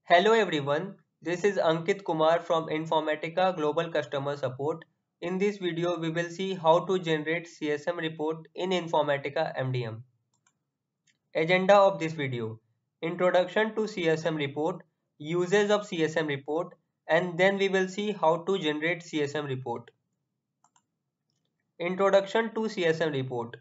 Hello everyone, this is Ankit Kumar from Informatica Global Customer Support. In this video, we will see how to generate CSM report in Informatica MDM. Agenda of this video: Introduction to CSM report, uses of CSM report, and then we will see how to generate CSM report. Introduction to CSM report.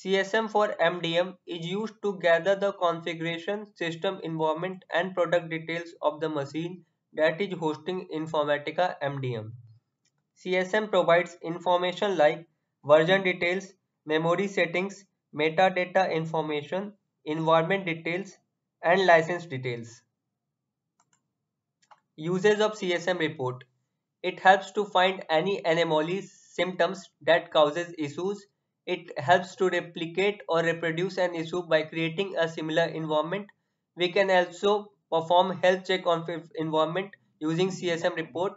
CSM for MDM is used to gather the configuration, system environment and product details of the machine that is hosting Informatica MDM. CSM provides information like version details, memory settings, metadata information, environment details, and license details. Uses of CSM report. It helps to find any anomalies, symptoms that causes issues. It helps to replicate or reproduce an issue by creating a similar environment. We can also perform health check on environment using CSM report.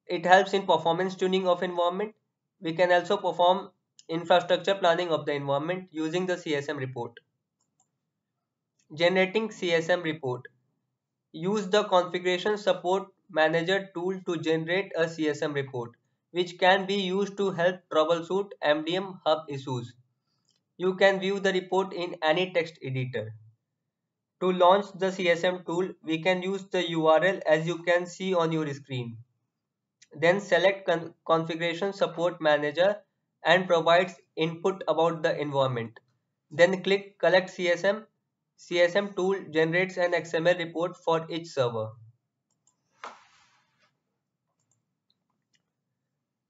It helps in performance tuning of environment. We can also perform infrastructure planning of the environment using the CSM report. Generating CSM report. Use the Configuration Support Manager tool to generate a CSM report, which can be used to help troubleshoot MDM hub issues. You can view the report in any text editor. To launch the CSM tool, we can use the URL as you can see on your screen. Then select Configuration Support Manager and provides input about the environment. Then click Collect CSM. CSM tool generates an XML report for each server.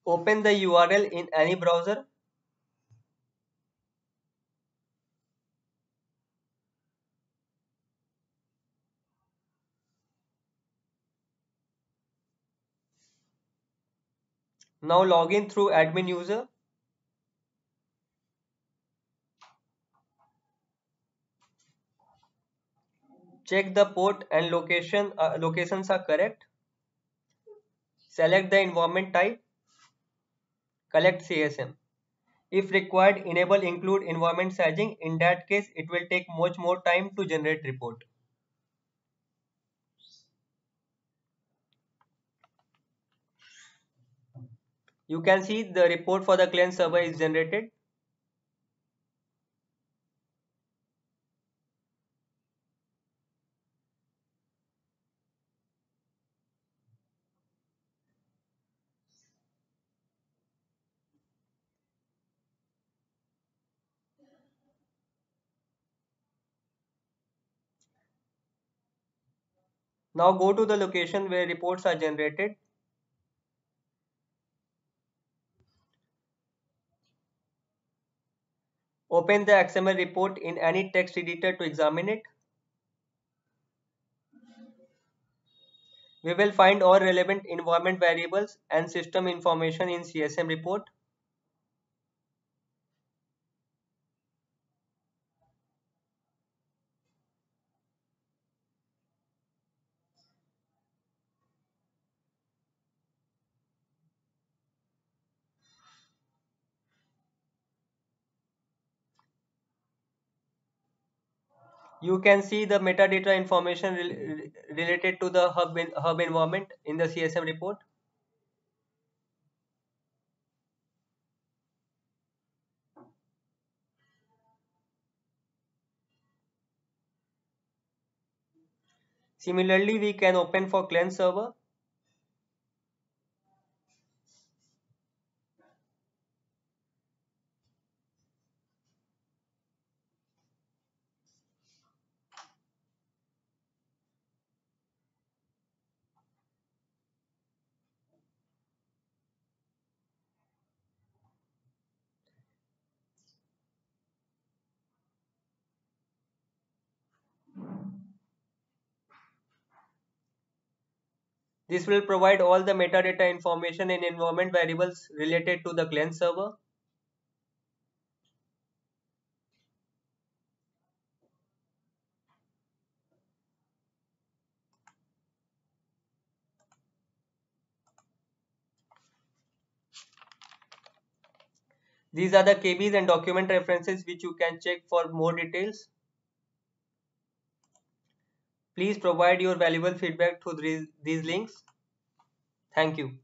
Open the URL in any browser. Now log in through admin user. Check the port and locations are correct. Select the environment type. Collect CSM. If required, enable include environment staging. In that case, it will take much more time to generate report. You can see the report for the client server is generated. Now go to the location where reports are generated. Open the XML report in any text editor to examine it. We will find all relevant environment variables and system information in CSM report. You can see the metadata information related to the hub environment in the CSM report. Similarly, we can open for client server. This will provide all the metadata information and environment variables related to the client server. These are the KBs and document references which you can check for more details. Please provide your valuable feedback through these links. Thank you.